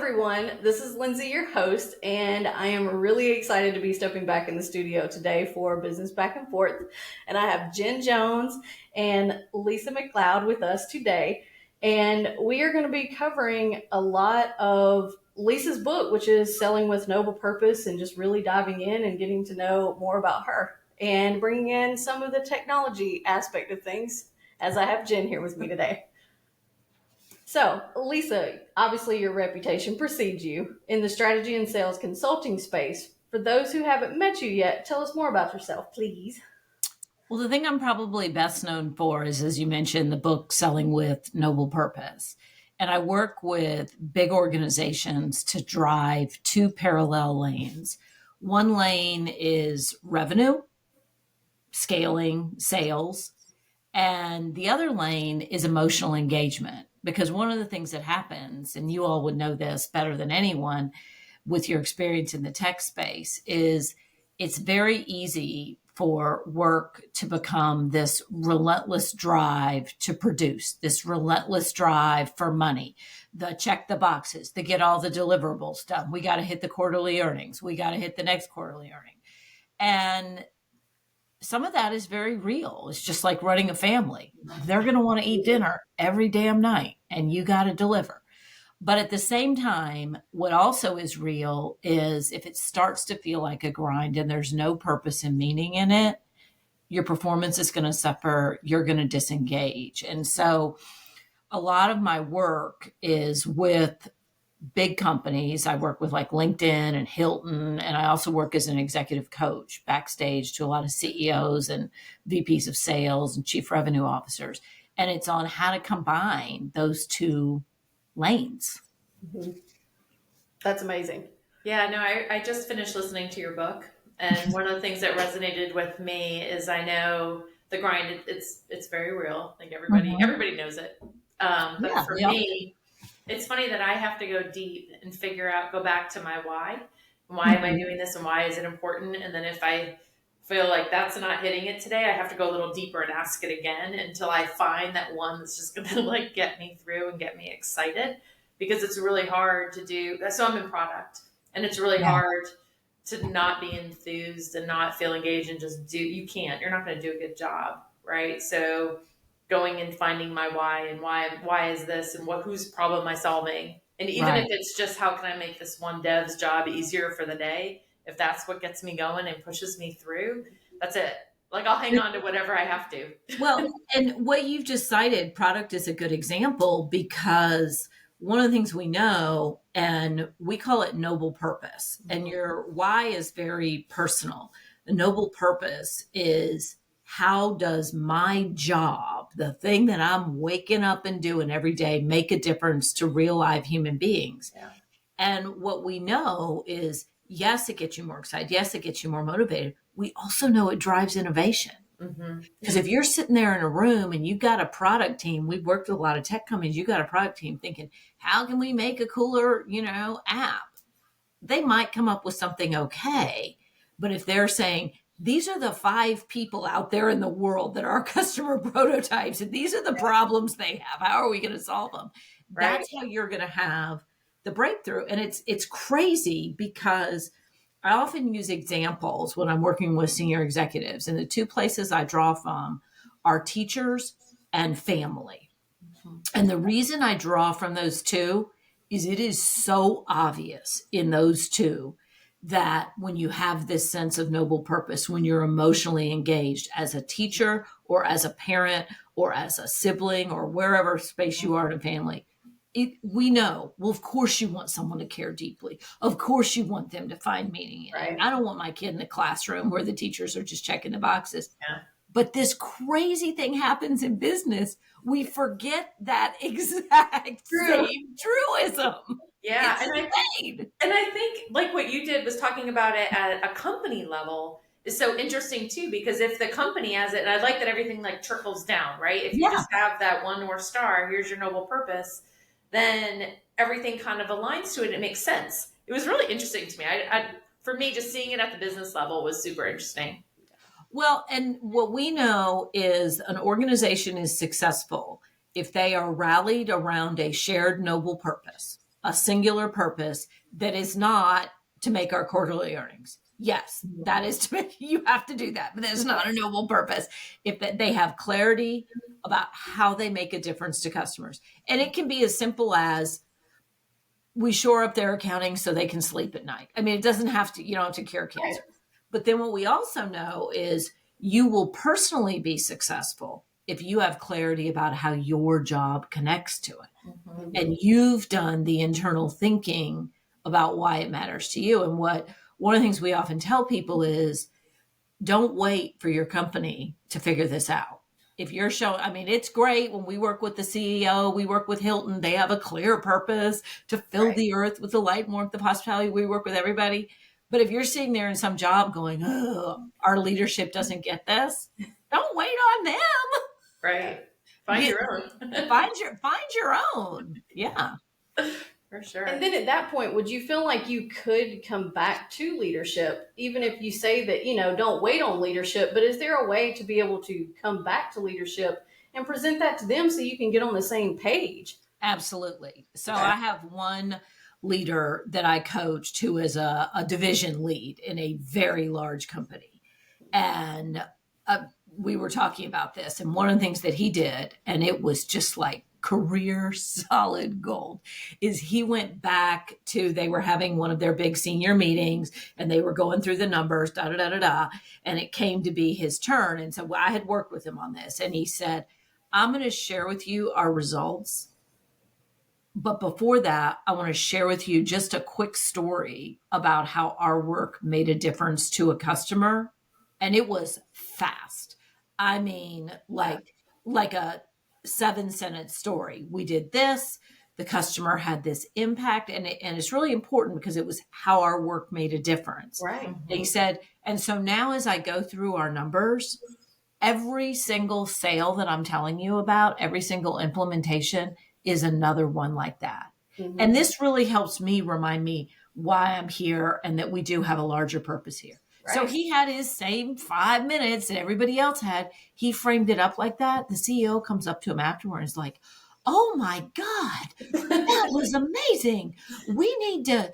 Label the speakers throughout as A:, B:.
A: everyone. This is Lindsey, your host, and I am really excited to be stepping back in the studio today for Business Back and Forth. And I have Jen Jones and Lisa McLeod with us today. And we are going to be covering a lot of Lisa's book, which is Selling with Noble Purpose, and just really diving in and getting to know more about her and bringing in some of the technology aspect of things, as I have Jen here with me today. So, Lisa, obviously your reputation precedes you in the strategy and sales consulting space. For those who haven't met you yet, tell us more about yourself, please.
B: Well, the thing I'm probably best known for is, as you mentioned, the book Selling with Noble Purpose. And I work with big organizations to drive two parallel lanes. One lane is revenue, scaling, sales, and the other lane is emotional engagement. Because one of the things that happens, and you all would know this better than anyone with your experience in the tech space, is it's very easy for work to become this relentless drive to produce, this relentless drive for money, the check the boxes, to get all the deliverables done. We got to hit the quarterly earnings. We got to hit the next quarterly earning. And some of that is very real. It's just like running a family. They're going to want to eat dinner every damn night, and you got to deliver. But at the same time, what also is real is if it starts to feel like a grind and there's no purpose and meaning in it, your performance is going to suffer. You're going to disengage. And so a lot of my work is with big companies. I work with like LinkedIn and Hilton, and I also work as an executive coach backstage to a lot of CEOs and VPs of sales and chief revenue officers. And it's on how to combine those two lanes.
A: Mm-hmm. That's amazing.
C: Yeah, no, I just finished listening to your book. And one of the things that resonated with me is I know the grind, it's very real. Like everybody knows it. But for me, it's funny that I have to go deep and go back to my why. Why am I doing this and why is it important? And then if I feel like that's not hitting it today, I have to go a little deeper and ask it again until I find that one that's just going to like get me through and get me excited, because it's really hard to do. So I'm in product, and it's really hard to not be enthused and not feel engaged and just do. You're not going to do a good job. Right. So going and finding my why and why is this and whose problem am I solving? And even if it's just how can I make this one dev's job easier for the day, if that's what gets me going and pushes me through, that's it. Like I'll hang on to whatever I have to.
B: Well, and what you've just cited, product is a good example, because one of the things we know, and we call it noble purpose, and your why is very personal. The noble purpose is, how does my job, the thing that I'm waking up and doing every day, make a difference to real live human beings? Yeah. And what we know is, yes, it gets you more excited. Yes, it gets you more motivated. We also know it drives innovation. Because if you're sitting there in a room and you've got a product team, we've worked with a lot of tech companies, you've got a product team thinking, how can we make a cooler, app? They might come up with something okay. But if they're saying, these are the 5 people out there in the world that are customer prototypes, and these are the problems they have, how are we going to solve them? Right. That's how you're going to have the breakthrough. And it's crazy, because I often use examples when I'm working with senior executives, and the two places I draw from are teachers and family. And the reason I draw from those two is it is so obvious in those two that when you have this sense of noble purpose, when you're emotionally engaged as a teacher or as a parent or as a sibling or wherever space you are in a family, we know, well, of course you want someone to care deeply. Of course you want them to find meaning in it. I don't want my kid in the classroom where the teachers are just checking the boxes. Yeah. But this crazy thing happens in business. We forget that exact same truism.
C: Yeah. And I think like what you did was talking about it at a company level is so interesting too, because if the company has it, and I like that everything like trickles down, right? If you just have that one North Star, here's your noble purpose, then everything kind of aligns to it. And it makes sense. It was really interesting to me. For me, just seeing it at the business level was super interesting.
B: Well, and what we know is an organization is successful if they are rallied around a shared noble purpose. a singular purpose that is not to make our quarterly earnings. Yes, that is to make, you have to do that, but that's not a noble purpose. If they have clarity about how they make a difference to customers. And it can be as simple as we shore up their accounting so they can sleep at night. I mean, it doesn't have to, you don't have to cure cancer. But then what we also know is you will personally be successful if you have clarity about how your job connects to it. Mm-hmm. And you've done the internal thinking about why it matters to you. And one of the things we often tell people is don't wait for your company to figure this out. If you're showing, I mean, it's great when we work with the CEO, we work with Hilton, they have a clear purpose to fill the earth with the light and warmth of hospitality. We work with everybody. But if you're sitting there in some job going, oh, our leadership doesn't get this, don't wait on them.
C: Right. Find your own.
B: find your own. Yeah.
C: For sure.
A: And then at that point, would you feel like you could come back to leadership, even if you say that, don't wait on leadership, but is there a way to be able to come back to leadership and present that to them so you can get on the same page?
B: Absolutely. So I have one leader that I coached who is a division lead in a very large company. And we were talking about this. And one of the things that he did, and it was just like career solid gold, is he went back to, they were having one of their big senior meetings and they were going through the numbers, and it came to be his turn. And so I had worked with him on this and he said, I'm going to share with you our results. But before that, I want to share with you just a quick story about how our work made a difference to a customer. And it was fast. I mean, like a 7-sentence story. We did this, the customer had this impact, and it's really important because it was how our work made a difference.
A: Right.
B: Mm-hmm. They said, and so now as I go through our numbers, every single sale that I'm telling you about, every single implementation is another one like that. Mm-hmm. And this really helps me remind me why I'm here and that we do have a larger purpose here. Right. So he had his same 5 minutes that everybody else had. He framed it up like that. The CEO comes up to him afterwards and is like, oh my God, that was amazing. I'm going to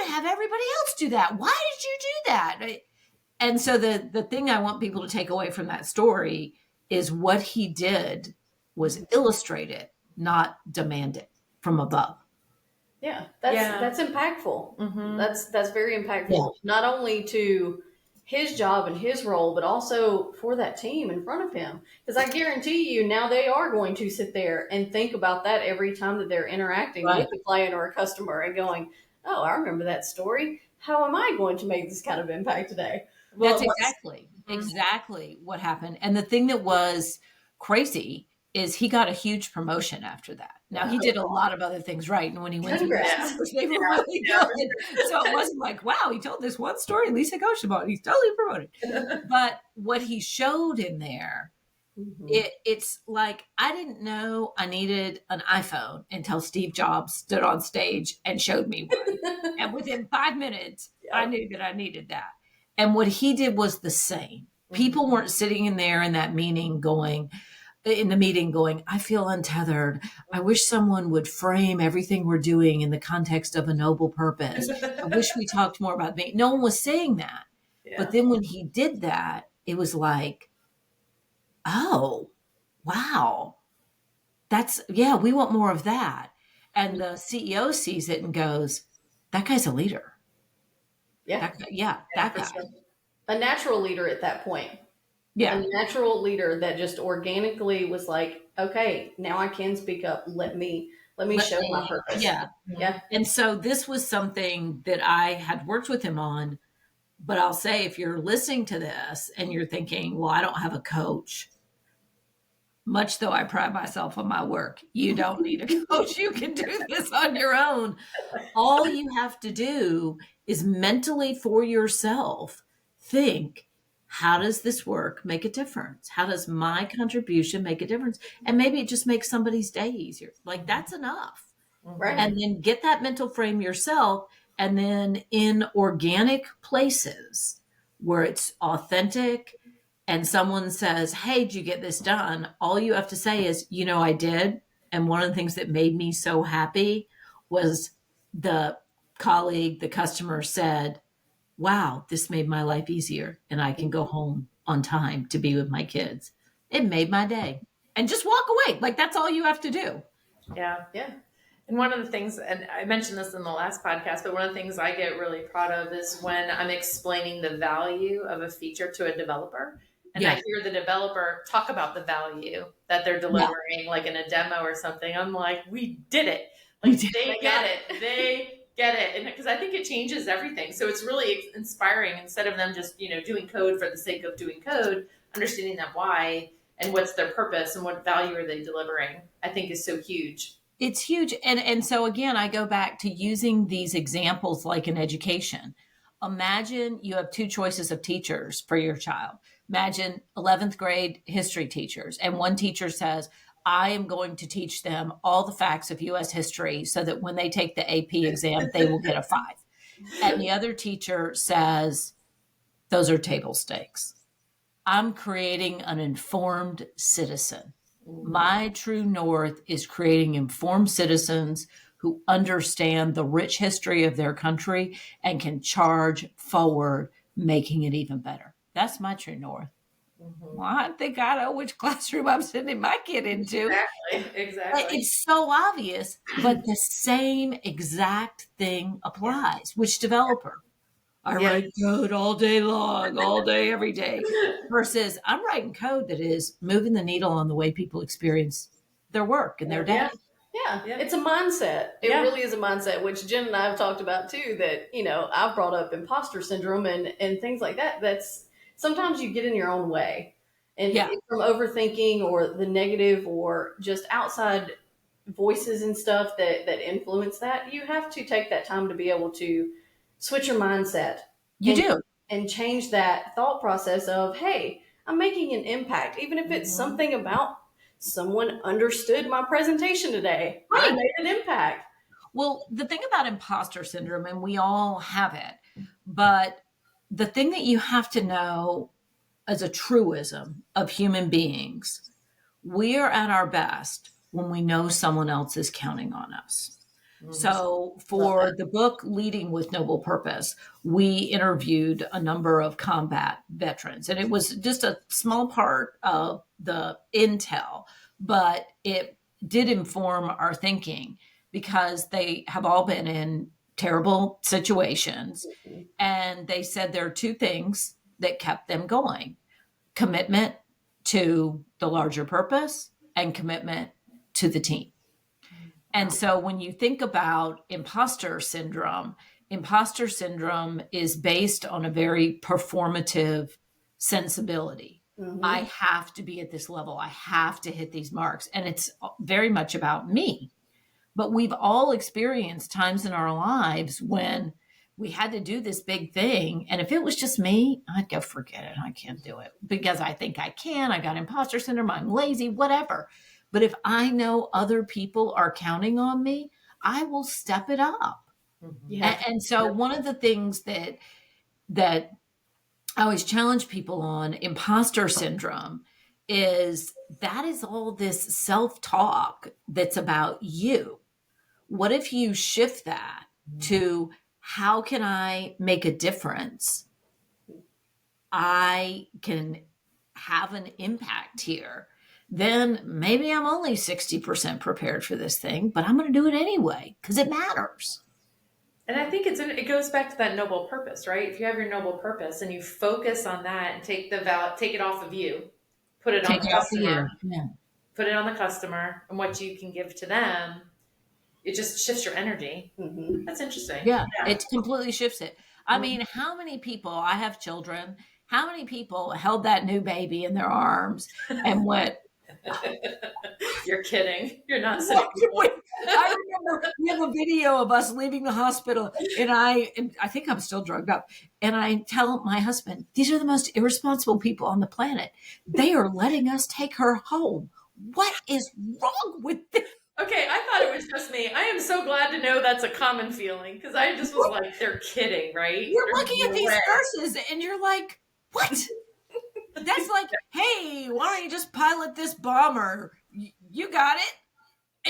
B: have everybody else do that. Why did you do that? And so the thing I want people to take away from that story is what he did was illustrate it, not demand it from above.
A: Yeah, that's impactful. Mm-hmm. That's very impactful, not only to his job and his role, but also for that team in front of him. Because I guarantee you now they are going to sit there and think about that every time that they're interacting with a client or a customer and going, oh, I remember that story. How am I going to make this kind of impact today?
B: Well, that's exactly what happened. And the thing that was crazy is he got a huge promotion after that. Now he did a lot of other things right. And when he went through this, they were really good. So it wasn't like, wow, he told this one story, Lisa coached him on, he's totally promoted. But what he showed in there, it's like, I didn't know I needed an iPhone until Steve Jobs stood on stage and showed me one. And within 5 minutes, I knew that I needed that. And what he did was the same. People weren't sitting in there in that meeting going, I feel untethered. I wish someone would frame everything we're doing in the context of a noble purpose. I wish we talked more about me. No one was saying that. Yeah. But then when he did that, it was like, oh, wow. We want more of that. And the CEO sees it and goes, that guy's a leader.
A: Yeah.
B: That guy.
A: Sure. A natural leader at that point.
B: Yeah.
A: A natural leader that just organically was like, okay, now I can speak up. Let me show my purpose.
B: Yeah. And so this was something that I had worked with him on, but I'll say, if you're listening to this and you're thinking, well, I don't have a coach, much though I pride myself on my work, you don't need a coach. You can do this on your own. All you have to do is mentally for yourself think, how does this work make a difference? How does my contribution make a difference? And maybe it just makes somebody's day easier. Like, that's enough.
A: Right.
B: And then get that mental frame yourself. And then in organic places where it's authentic and someone says, hey, did you get this done? All you have to say is, I did. And one of the things that made me so happy, was the colleague, the customer said, wow, this made my life easier and I can go home on time to be with my kids. It made my day. And just walk away. Like, that's all you have to do.
C: Yeah. Yeah. And one of the things, and I mentioned this in the last podcast, but one of the things I get really proud of is when I'm explaining the value of a feature to a developer. And I hear the developer talk about the value that they're delivering, like in a demo or something. I'm like, we did it. Like, they get it. They get it. And because I think it changes everything. So it's really inspiring, instead of them just, doing code for the sake of doing code, understanding that why and what's their purpose and what value are they delivering, I think is so huge.
B: It's huge. And so again, I go back to using these examples like in education. Imagine you have two choices of teachers for your child. Imagine 11th grade history teachers. And one teacher says, I am going to teach them all the facts of U.S. history so that when they take the AP exam, they will get a 5. And the other teacher says, those are table stakes. I'm creating an informed citizen. My true north is creating informed citizens who understand the rich history of their country and can charge forward, making it even better. That's my true north. Mm-hmm. Well, I think I know which classroom I'm sending my kid into.
C: Exactly.
B: It's so obvious, but the same exact thing applies. Which developer? I write code all day long, all day, every day, versus I'm writing code that is moving the needle on the way people experience their work and their day.
A: Yeah, it's a mindset. It really is a mindset, which Jen and I have talked about too, that, I've brought up imposter syndrome and things like that. That's sometimes you get in your own way, and from overthinking or the negative or just outside voices and stuff that influence that, you have to take that time to be able to switch your mindset. And change that thought process of, hey, I'm making an impact. Even if it's something about someone understood my presentation today. I made an impact.
B: Well, the thing about imposter syndrome, and we all have it, but the thing that you have to know as a truism of human beings, we are at our best when we know someone else is counting on us. So for the book Leading with Noble Purpose, we interviewed a number of combat veterans, and it was just a small part of the intel, but it did inform our thinking because they have all been in terrible situations. And they said there are two things that kept them going: commitment to the larger purpose and commitment to the team. And so when you think about imposter syndrome is based on a very performative sensibility. Mm-hmm. I have to be at this level. I have to hit these marks. And it's very much about me. But we've all experienced times in our lives when we had to do this big thing. And if it was just me, I'd go, forget it. I can't do it because I think I can. I got imposter syndrome. I'm lazy, whatever. But if I know other people are counting on me, I will step it up. Mm-hmm. And so one of the things that I always challenge people on imposter syndrome is that is all this self-talk that's about you. What if you shift that to how can I make a difference? I can have an impact here. Then maybe I'm only 60% prepared for this thing, but I'm going to do it anyway because it matters.
C: And I think it goes back to that noble purpose, right? If you have your noble purpose and you focus on that and take it off of you, put it on the customer, put it on the customer and what you can give to them, it just shifts your energy. Mm-hmm. That's interesting.
B: Yeah, it completely shifts it. I mean, how many people, I have children, how many people held that new baby in their arms and went,
C: You're kidding. You're not sitting.
B: I remember we have a video of us leaving the hospital, and I think I'm still drugged up. And I tell my husband, these are the most irresponsible people on the planet. They are letting us take her home. What is wrong with this?
C: Okay, I thought it was just me. I am so glad to know that's a common feeling because I just was like, they're kidding, right?
B: You're looking at these nurses, and you're like, what? That's like, hey, why don't you just pilot this bomber? You got it.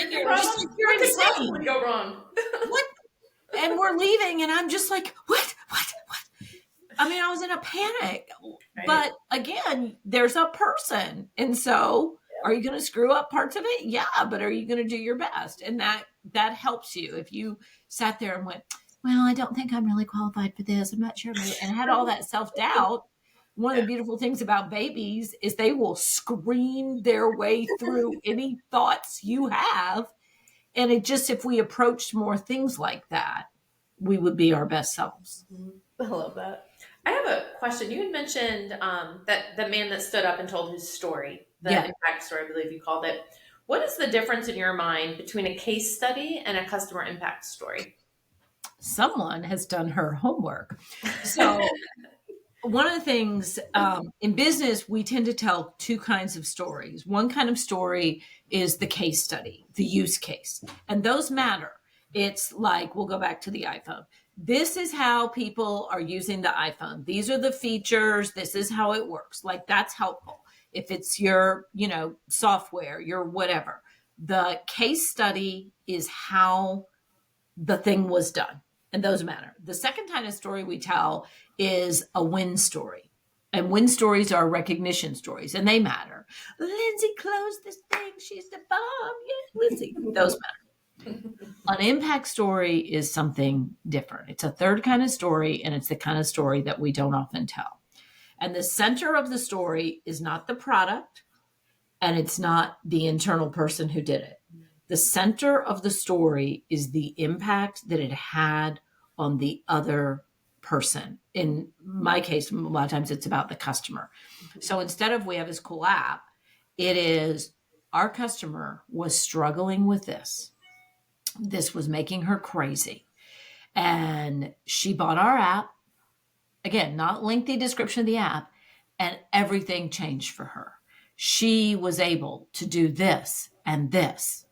B: And
C: You're
B: you're just like, you're
C: what could
B: insane.
C: possibly go wrong?
B: What? And we're leaving, and I'm just like, what? I mean, I was in a panic.
C: Right.
B: But again, there's a person. And so are you going to screw up parts of it? Yeah, but are you going to do your best? And that helps you. If you sat there and went, well, I don't think I'm really qualified for this, I'm not sure, and had all that self-doubt. One of the beautiful things about babies is they will scream their way through any thoughts you have. And it just, if we approached more things like that, we would be our best selves.
A: I love that.
C: I have a question. You had mentioned that the man that stood up and told his story, the impact story, I believe you called it. What is the difference in your mind between a case study and a customer impact story?
B: Someone has done her homework. So one of the things in business, we tend to tell two kinds of stories. One kind of story is the case study, the use case, and those matter. It's like, we'll go back to the iPhone. This is how people are using the iPhone. These are the features. This is how it works. Like, that's helpful. If it's your, software, your whatever. The case study is how the thing was done. And those matter. The second kind of story we tell is a win story. And win stories are recognition stories, and they matter. Lindsey closed this thing. She's the bomb. Yeah, Lindsey. Those matter. An impact story is something different. It's a third kind of story, and it's the kind of story that we don't often tell. And the center of the story is not the product, and it's not the internal person who did it. The center of the story is the impact that it had on the other person. In my case, a lot of times it's about the customer. So instead of we have this cool app, it is our customer was struggling with this. This was making her crazy. And she bought our app. Again, not lengthy description of the app. And everything changed for her. She was able to do this and this.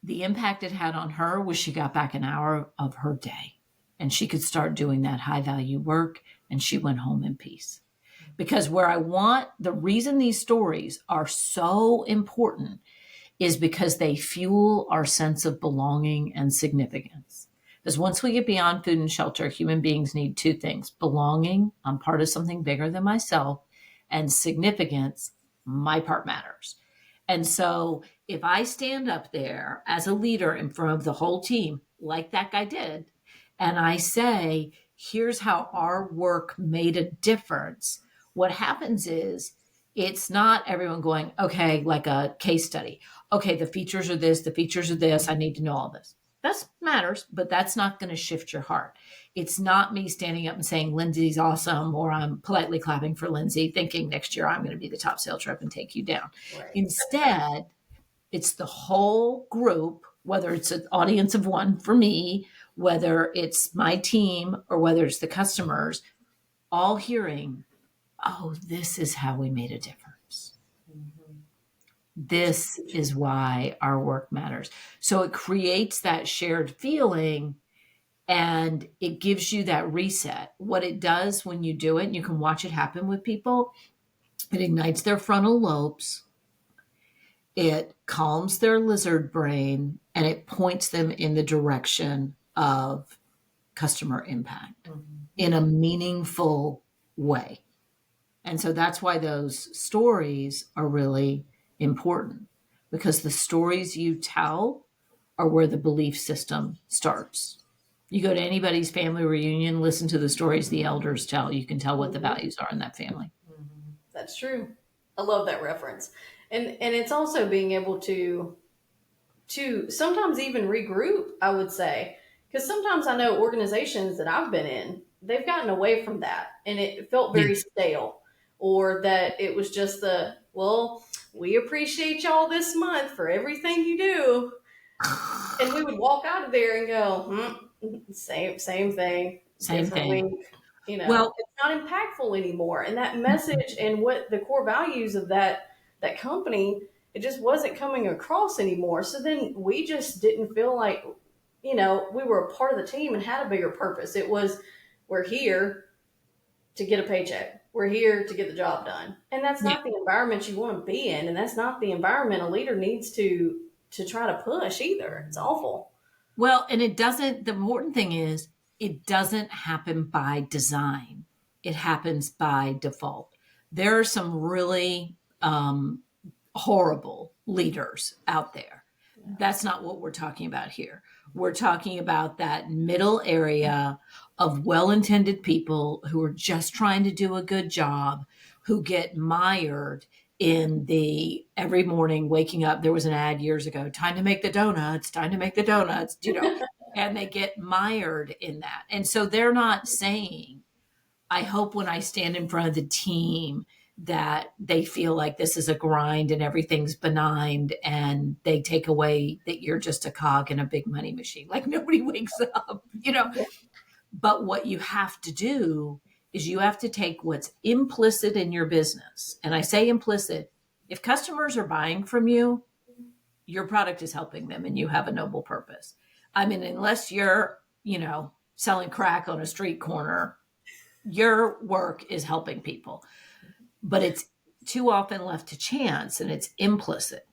B: The impact it had on her was she got back an hour of her day, and she could start doing that high value work, and she went home in peace. Because the reason these stories are so important is because they fuel our sense of belonging and significance. Because once we get beyond food and shelter, human beings need two things: belonging, I'm part of something bigger than myself, and significance, my part matters. And so if I stand up there as a leader in front of the whole team, like that guy did, and I say, here's how our work made a difference, what happens is it's not everyone going, okay, like a case study. Okay, the features are this, the features are this. I need to know all this. That matters, but that's not going to shift your heart. It's not me standing up and saying Lindsey's awesome, or I'm politely clapping for Lindsey, thinking next year I'm going to be the top sales rep and take you down. Right. Instead, it's the whole group, whether it's an audience of one for me, whether it's my team, or whether it's the customers, all hearing, oh, this is how we made a difference. This is why our work matters. So it creates that shared feeling, and it gives you that reset. What it does when you do it, and you can watch it happen with people, it ignites their frontal lobes. It calms their lizard brain, and it points them in the direction of customer impact in a meaningful way. And so that's why those stories are really important, because the stories you tell are where the belief system starts. You go to anybody's family reunion, listen to the stories the elders tell. You can tell what the values are in that family.
A: That's true. I love that reference. And it's also being able to sometimes even regroup, I would say. Because sometimes I know organizations that I've been in, they've gotten away from that, and it felt very stale. Or that it was just we appreciate y'all this month for everything you do. And we would walk out of there and go, same thing.
B: Same thing.
A: Week. Well, it's not impactful anymore. And that message and what the core values of that company, it just wasn't coming across anymore. So then we just didn't feel like, we were a part of the team and had a bigger purpose. It was, we're here to get a paycheck. We're here to get the job done. And that's not the environment you want to be in. And that's not the environment a leader needs to to try to push either. It's awful.
B: Well, and the important thing is it doesn't happen by design. It happens by default. There are some really horrible leaders out there. That's not what we're talking about here. We're talking about that middle area of well-intended people who are just trying to do a good job, who get mired in the every morning waking up. There was an ad years ago, time to make the donuts, time to make the donuts, and they get mired in that. And so they're not saying, I hope when I stand in front of the team that they feel like this is a grind and everything's benign and they take away that you're just a cog in a big money machine. Like nobody wakes up, But what you have to do is you have to take what's implicit in your business. And I say implicit, if customers are buying from you, your product is helping them and you have a noble purpose. I mean, unless you're, selling crack on a street corner, your work is helping people. But it's too often left to chance and it's implicit.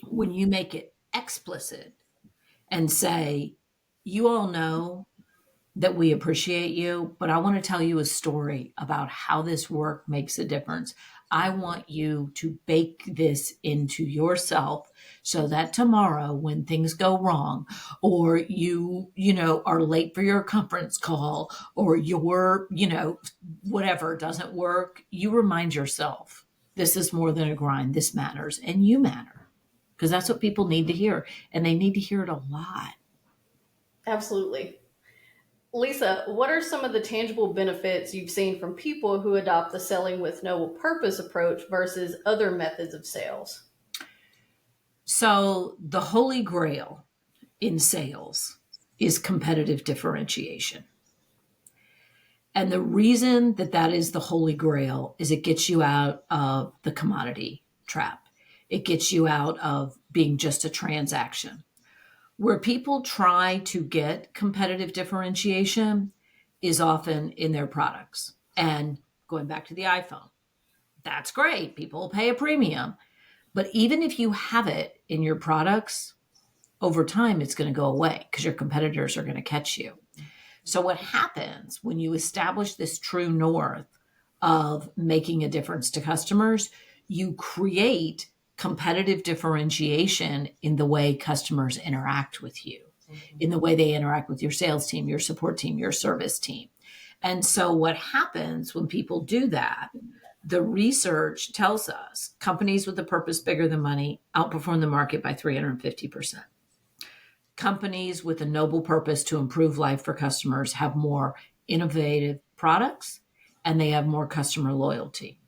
B: When you make it explicit and say, you all know that we appreciate you, but I want to tell you a story about how this work makes a difference. I want you to bake this into yourself so that tomorrow when things go wrong or you are late for your conference call or your, whatever doesn't work, you remind yourself, this is more than a grind. This matters and you matter because that's what people need to hear and they need to hear it a lot.
A: Absolutely. Lisa, what are some of the tangible benefits you've seen from people who adopt the selling with noble purpose approach versus other methods of sales?
B: So the holy grail in sales is competitive differentiation. And the reason that is the holy grail is it gets you out of the commodity trap. It gets you out of being just a transaction. Where people try to get competitive differentiation is often in their products. And going back to the iPhone, that's great. People will pay a premium. But even if you have it in your products, over time, it's going to go away because your competitors are going to catch you. So what happens when you establish this true north of making a difference to customers, you create competitive differentiation in the way customers interact with you, in the way they interact with your sales team, your support team, your service team. And so what happens when people do that, the research tells us companies with a purpose bigger than money outperform the market by 350%. Companies with a noble purpose to improve life for customers have more innovative products and they have more customer loyalty.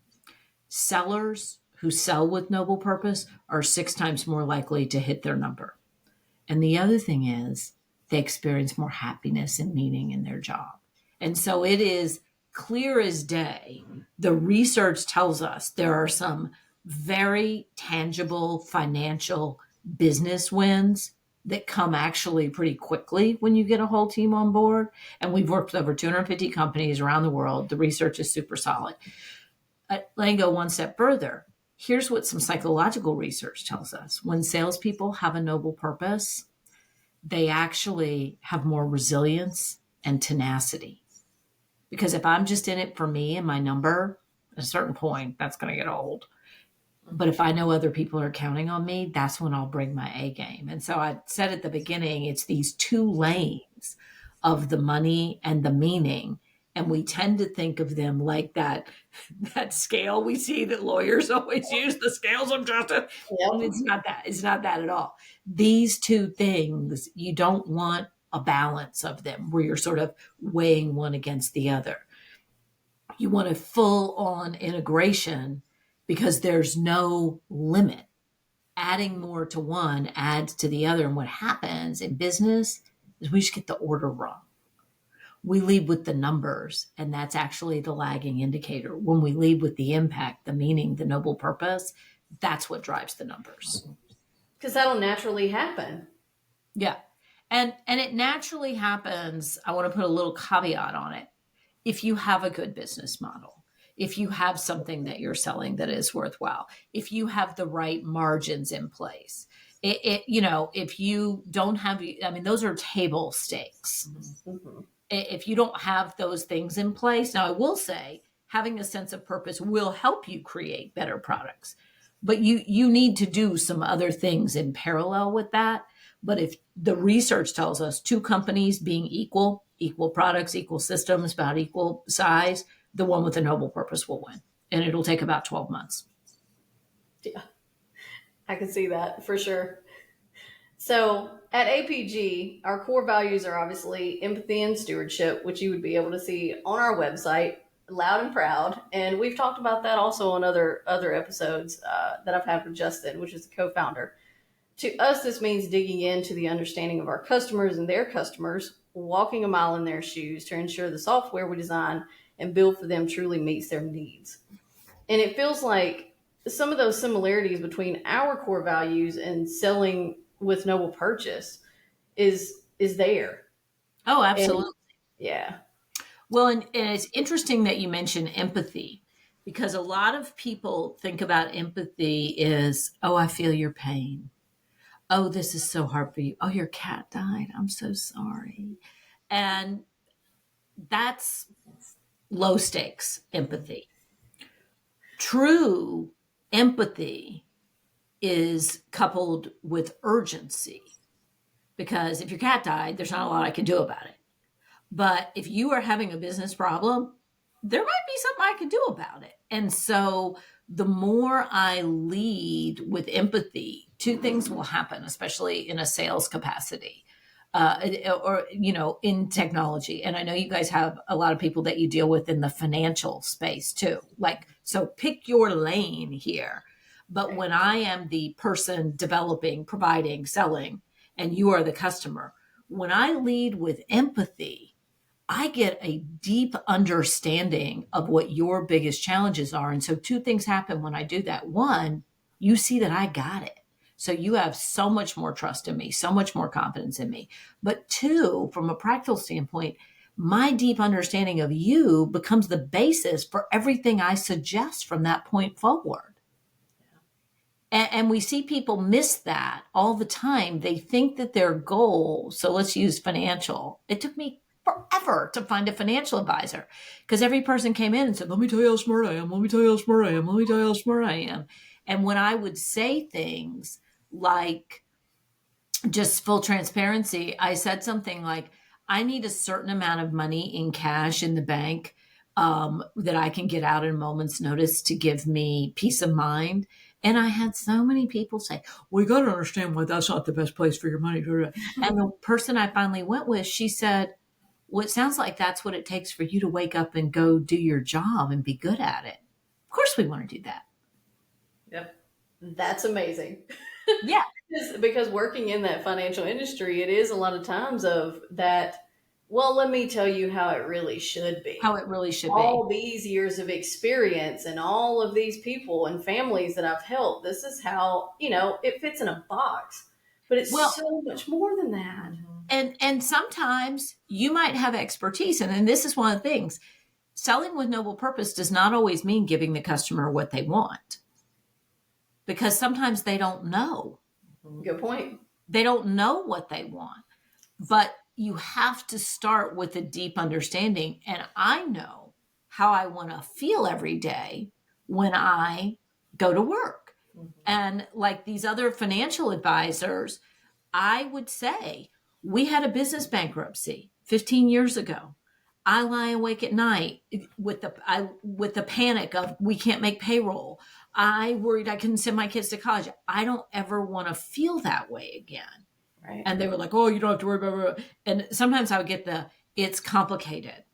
B: Sellers who sell with noble purpose are 6 times more likely to hit their number. And the other thing is they experience more happiness and meaning in their job. And so it is clear as day. The research tells us there are some very tangible financial business wins that come actually pretty quickly when you get a whole team on board. And we've worked with over 250 companies around the world. The research is super solid. Let me go one step further. Here's what some psychological research tells us. When salespeople have a noble purpose, they actually have more resilience and tenacity. Because if I'm just in it for me and my number, at a certain point, that's going to get old. But if I know other people are counting on me, that's when I'll bring my A game. And so I said at the beginning, it's these 2 lanes of the money and the meaning. And we tend to think of them like that scale we see that lawyers always use, the scales of justice. Yep. It's not that. It's not that at all. These 2 things, you don't want a balance of them where you're sort of weighing one against the other. You want a full on integration because there's no limit. Adding more to one adds to the other. And what happens in business is we just get the order wrong. We lead with the numbers, and that's actually the lagging indicator. When we lead with the impact, the meaning, the noble purpose, that's what drives the numbers.
A: Because that'll naturally happen.
B: Yeah. And it naturally happens. I want to put a little caveat on it. If you have a good business model, if you have something that you're selling that is worthwhile, if you have the right margins in place, if you don't have, I mean, those are table stakes.
A: Mm-hmm.
B: If you don't have those things in place, now I will say having a sense of purpose will help you create better products, but you need to do some other things in parallel with that. But if the research tells us two companies being equal products, equal systems, about equal size, the one with a noble purpose will win, and it'll take about 12 months.
A: Yeah, I can see that for sure. So at APG, our core values are obviously empathy and stewardship, which you would be able to see on our website, loud and proud. And we've talked about that also on other episodes that I've had with Justin, which is the co-founder. To us, this means digging into the understanding of our customers and their customers, walking a mile in their shoes to ensure the software we design and build for them truly meets their needs. And it feels like some of those similarities between our core values and selling with noble purchase is there.
B: Oh, absolutely.
A: And yeah.
B: Well, and it's interesting that you mentioned empathy, because a lot of people think about empathy is, oh, I feel your pain. Oh, this is so hard for you. Oh, your cat died. I'm so sorry. And that's low stakes empathy. True empathy is coupled with urgency, because if your cat died, there's not a lot I can do about it. But if you are having a business problem, there might be something I can do about it. And so the more I lead with empathy, two things will happen, especially in a sales capacity, or, in technology. And I know you guys have a lot of people that you deal with in the financial space too. Like, so pick your lane here. But when I am the person developing, providing, selling, and you are the customer, when I lead with empathy, I get a deep understanding of what your biggest challenges are. And so two things happen when I do that. One, you see that I got it. So you have so much more trust in me, so much more confidence in me. But two, from a practical standpoint, my deep understanding of you becomes the basis for everything I suggest from that point forward. And we see people miss that all the time. They think that their goal, so let's use financial. It took me forever to find a financial advisor, because every person came in and said, let me tell you how smart I am. Let me tell you how smart I am. Let me tell you how smart I am. And when I would say things like, just full transparency, I said something like, I need a certain amount of money in cash in the bank that I can get out at a moment's notice to give me peace of mind. And I had so many people say, well, you got to understand why that's not the best place for your money. And the person I finally went with, she said, well, it sounds like that's what it takes for you to wake up and go do your job and be good at it. Of course we want to do that.
A: Yep. That's amazing.
B: Yeah.
A: Because working in that financial industry, it is a lot of times of that, well, let me tell you how it really should be.
B: How it really should
A: all
B: be.
A: These years of experience and all of these people and families that I've helped, this is how, it fits in a box. But it's so much more than that.
B: And sometimes you might have expertise. And this is one of the things. Selling with noble purpose does not always mean giving the customer what they want, because sometimes they don't know.
A: Good point.
B: They don't know what they want. But you have to start with a deep understanding. And I know how I want to feel every day when I go to work. Mm-hmm. And like these other financial advisors, I would say, we had a business bankruptcy 15 years ago. I lie awake at night with the panic of we can't make payroll. I worried I couldn't send my kids to college. I don't ever want to feel that way again. Right. And they were like, oh, you don't have to worry about it. And sometimes I would get it's complicated.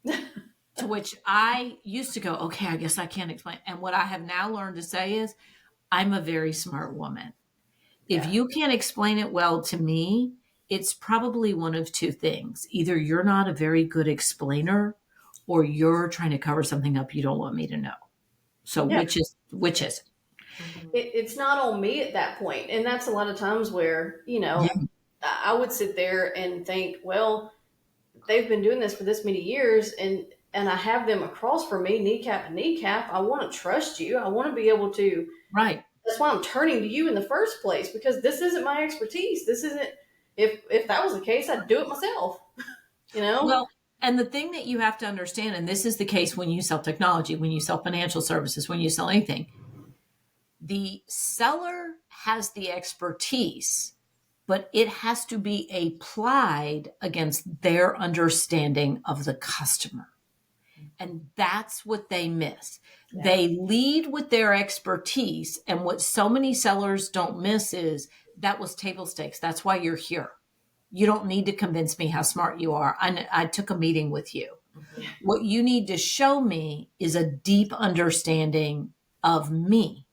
B: To which I used to go, okay, I guess I can't explain. And what I have now learned to say is, I'm a very smart woman. If you can't explain it well to me, it's probably one of two things. Either you're not a very good explainer, or you're trying to cover something up you don't want me to know. So which is it?
A: It's not on me at that point. And that's a lot of times where, I would sit there and think, well, they've been doing this for this many years, and I have them across from me, kneecap to kneecap. I want to trust you. I want to be able to That's why I'm turning to you in the first place, because this isn't my expertise. This isn't, if that was the case, I'd do it myself, you know?
B: Well, and the thing that you have to understand, and this is the case when you sell technology, when you sell financial services, when you sell anything, the seller has the expertise, but it has to be applied against their understanding of the customer. And that's what they miss. Yeah. They lead with their expertise. And what so many sellers don't miss is that was table stakes. That's why you're here. You don't need to convince me how smart you are. I took a meeting with you. Mm-hmm. What you need to show me is a deep understanding of me.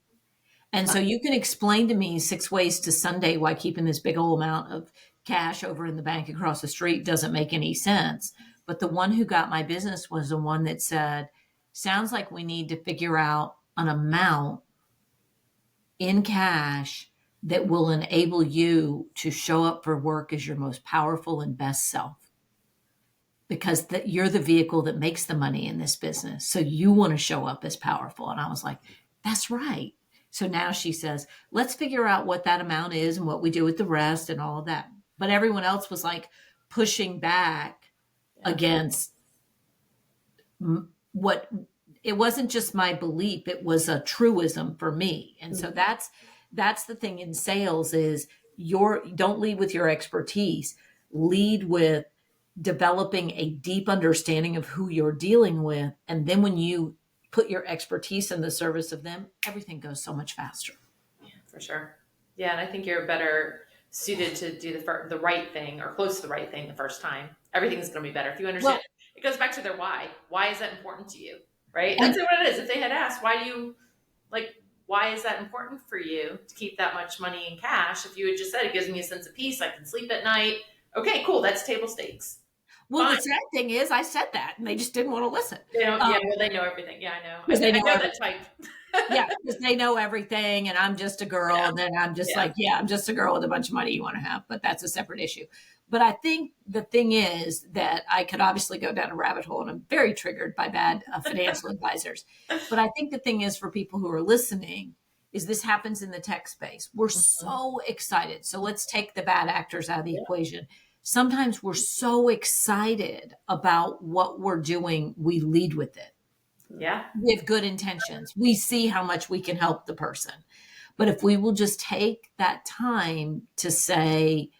B: And so you can explain to me 6 ways to Sunday why keeping this big old amount of cash over in the bank across the street doesn't make any sense. But the one who got my business was the one that said, sounds like we need to figure out an amount in cash that will enable you to show up for work as your most powerful and best self. Because you're the vehicle that makes the money in this business. So you want to show up as powerful. And I was like, that's right. So now she says, let's figure out what that amount is and what we do with the rest and all of that. But everyone else was like pushing back against what, it wasn't just my belief, it was a truism for me. And so that's the thing in sales is don't lead with your expertise, lead with developing a deep understanding of who you're dealing with. And then when you put your expertise in the service of them, everything goes so much faster.
C: Yeah, for sure. Yeah. And I think you're better suited to do the right thing or close to the right thing the first time. Everything's going to be better. If you understand, it goes back to their why. Why is that important to you? Right. That's what it is. If they had asked, why is that important for you to keep that much money in cash? If you had just said, it gives me a sense of peace, I can sleep at night. Okay, cool. That's table stakes.
B: Well, the sad thing is I said that and they just didn't want to listen.
C: They don't, they know everything. Yeah, I know. I know that type.
B: Yeah, because they know everything and I'm just a girl. Yeah. And then I'm just I'm just a girl with a bunch of money you want to have, but that's a separate issue. But I think the thing is that I could obviously go down a rabbit hole and I'm very triggered by bad financial advisors. But I think the thing is for people who are listening is this happens in the tech space. We're so excited. So let's take the bad actors out of the equation. Sometimes we're so excited about what we're doing, we lead with it.
C: Yeah.
B: We have good intentions. We see how much we can help the person. But if we will just take that time to say,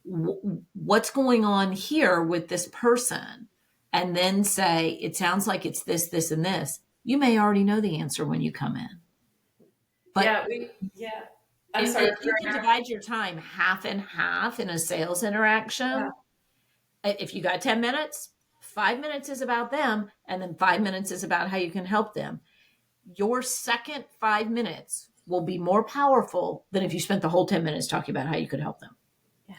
B: what's going on here with this person? And then say, it sounds like it's this, this, and this. You may already know the answer when you come in. But I'm sorry. If you can divide your time half and half in a sales interaction, if you got 10 minutes, 5 minutes is about them, and then 5 minutes is about how you can help them. Your second 5 minutes will be more powerful than if you spent the whole 10 minutes talking about how you could help them.
C: Yeah,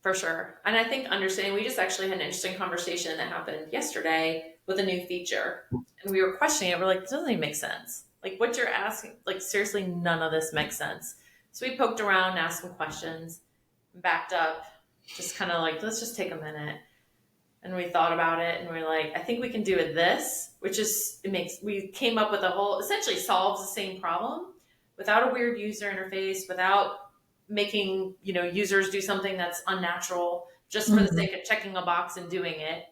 C: for sure. And I think understanding, we just actually had an interesting conversation that happened yesterday with a new feature. And we were questioning it. We're like, this doesn't even make sense. Like what you're asking, like seriously, none of this makes sense. So we poked around, asked some questions, backed up, just kind of like, let's just take a minute. And we thought about it and we're like, I think we can do it this, which is, we came up with essentially solves the same problem without a weird user interface, without making, users do something that's unnatural just for the sake of checking a box and doing it.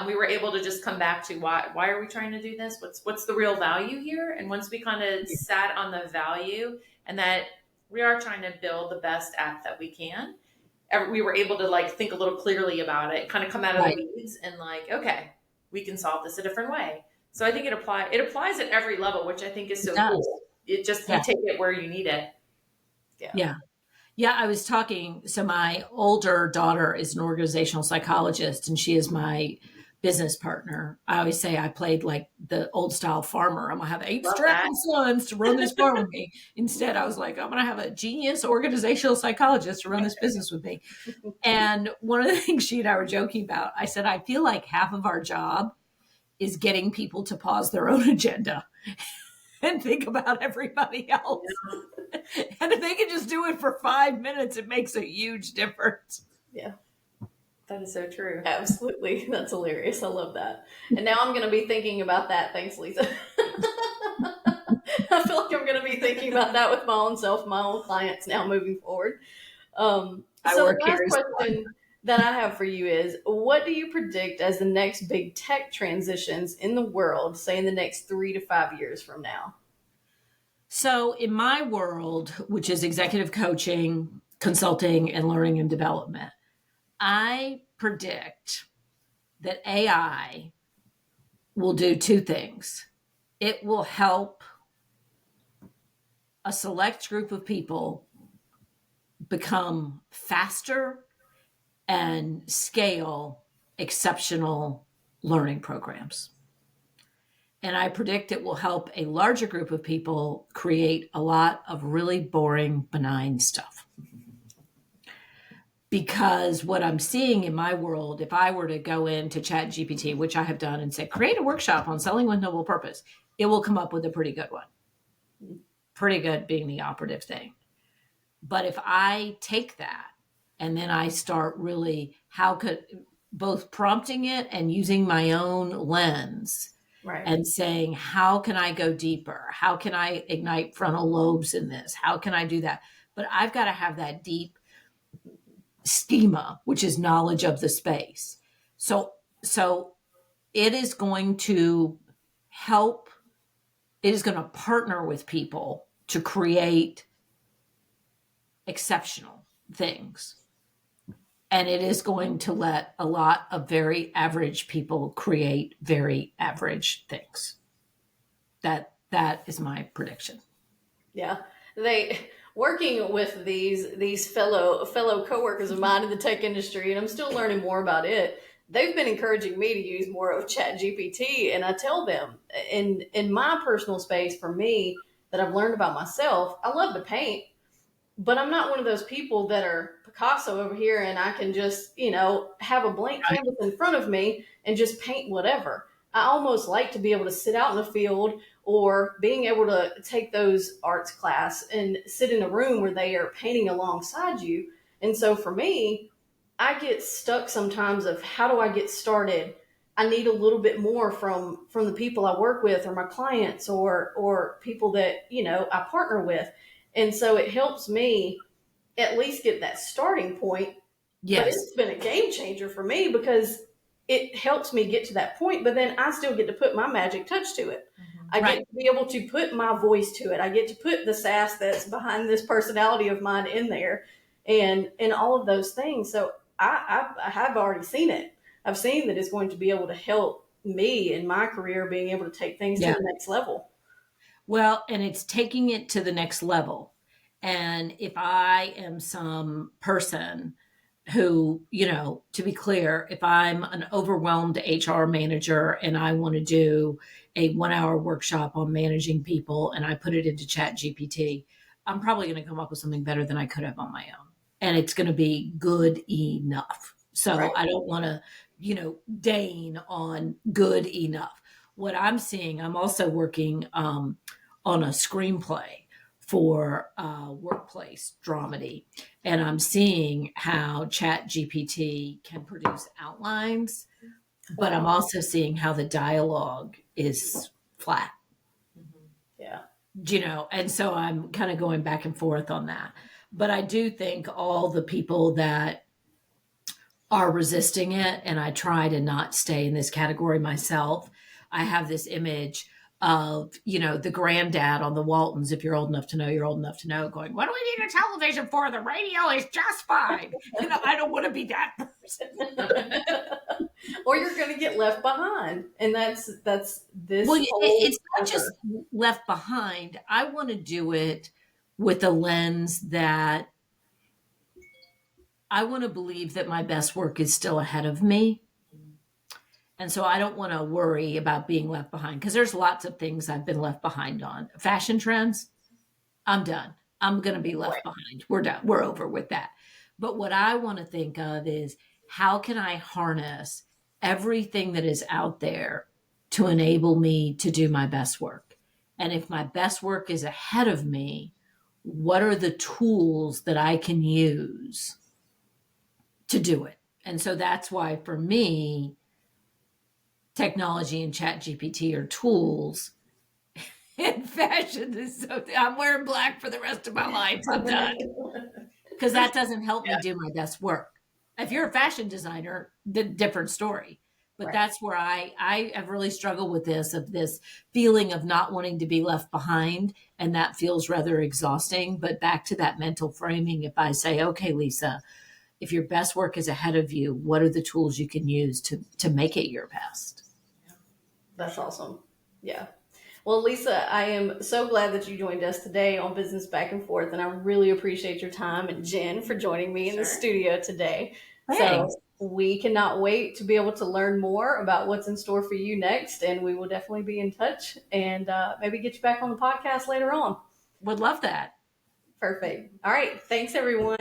C: We were able to just come back to why are we trying to do this? What's the real value here? And once we kind of sat on the value and that we are trying to build the best app that we can, we were able to think a little clearly about it, kind of come out of the weeds and okay, we can solve this a different way. So I think it applies at every level, which I think is so cool. It just, you take it where you need it.
B: Yeah, I was talking. So my older daughter is an organizational psychologist and she is my business partner. I always say I played like the old style farmer. I'm going to have 8 strapping sons to run this farm with me. Instead, I was like, I'm going to have a genius organizational psychologist to run this business with me. And one of the things she and I were joking about, I said, I feel like half of our job is getting people to pause their own agenda and think about everybody else. And if they can just do it for 5 minutes, it makes a huge difference.
A: Yeah.
C: That is so true.
A: Absolutely. That's hilarious. I love that. And now I'm going to be thinking about that. Thanks, Lisa. I feel I'm going to be thinking about that with my own self, my own clients now moving forward. So the last question that I have for you is, what do you predict as the next big tech transitions in the world, say in the next 3 to 5 years from now?
B: So in my world, which is executive coaching, consulting, and learning and development, I predict that AI will do two things. It will help a select group of people become faster and scale exceptional learning programs. And I predict it will help a larger group of people create a lot of really boring, benign stuff. Because what I'm seeing in my world, if I were to go into ChatGPT, which I have done, and say, create a workshop on selling with noble purpose, it will come up with a pretty good one. Pretty good being the operative thing. But if I take that and then I start really, how could both prompting it and using my own lens, right, and saying, how can I go deeper? How can I ignite frontal lobes in this? How can I do that? But I've got to have that deep schema, which is knowledge of the space. So it is going to help, it is going to partner with people to create exceptional things. And it is going to let a lot of very average people create very average things. That is my prediction.
A: Yeah. Working with these fellow coworkers of mine in the tech industry, and I'm still learning more about it. They've been encouraging me to use more of ChatGPT, and I tell them in my personal space, for me, that I've learned about myself, I love to paint, but I'm not one of those people that are Picasso over here and I can just, have a blank canvas in front of me and just paint whatever. I almost like to be able to sit out in the field, or being able to take those arts class and sit in a room where they are painting alongside you. And so for me, I get stuck sometimes of, how do I get started? I need a little bit more from the people I work with, or my clients, or people that, I partner with. And so it helps me at least get that starting point. Yes. But it's been a game changer for me, because it helps me get to that point, but then I still get to put my magic touch to it. Mm-hmm. I get to be able to put my voice to it. I get to put the sass that's behind this personality of mine in there, and all of those things. So I have already seen it. I've seen that it's going to be able to help me in my career, being able to take things to the next level.
B: Well, and it's taking it to the next level. And if I am some person who, to be clear, if I'm an overwhelmed HR manager and I want to do a 1-hour workshop on managing people and I put it into ChatGPT, I'm probably going to come up with something better than I could have on my own. And it's going to be good enough. So right. I don't want to, deign on good enough. What I'm seeing, I'm also working on a screenplay for workplace dramedy. And I'm seeing how ChatGPT can produce outlines, but I'm also seeing how the dialogue is flat. Yeah. And so I'm kind of going back and forth on that. But I do think all the people that are resisting it, and I try to not stay in this category myself, I have this image of, the granddad on the Waltons, if you're old enough to know, you're old enough to know, going, what do we need a television for? The radio is just fine. I don't want to be that person.
A: Or you're going to get left behind. And that's this.
B: Well, it's not just left behind. I want to do it with a lens that I want to believe that my best work is still ahead of me. And so I don't want to worry about being left behind, because there's lots of things I've been left behind on. Fashion trends, I'm done. I'm going to be left behind. We're done. We're over with that. But what I want to think of is, how can I harness everything that is out there to enable me to do my best work? And if my best work is ahead of me, what are the tools that I can use to do it? And so that's why, for me, technology and ChatGPT are tools, And fashion is so, I'm wearing black for the rest of my life. I'm done. Because that doesn't help me do my best work. If you're a fashion designer, the different story. But that's where I have really struggled with this feeling of not wanting to be left behind. And that feels rather exhausting. But back to that mental framing, if I say, okay, Lisa, if your best work is ahead of you, what are the tools you can use to make it your best?
A: That's awesome. Yeah. Well, Lisa, I am so glad that you joined us today on Business Back and Forth, and I really appreciate your time, and Jen for joining me in the studio today.
B: Thanks.
A: So we cannot wait to be able to learn more about what's in store for you next, and we will definitely be in touch and maybe get you back on the podcast later on.
B: Would love that.
A: Perfect. All right. Thanks, everyone.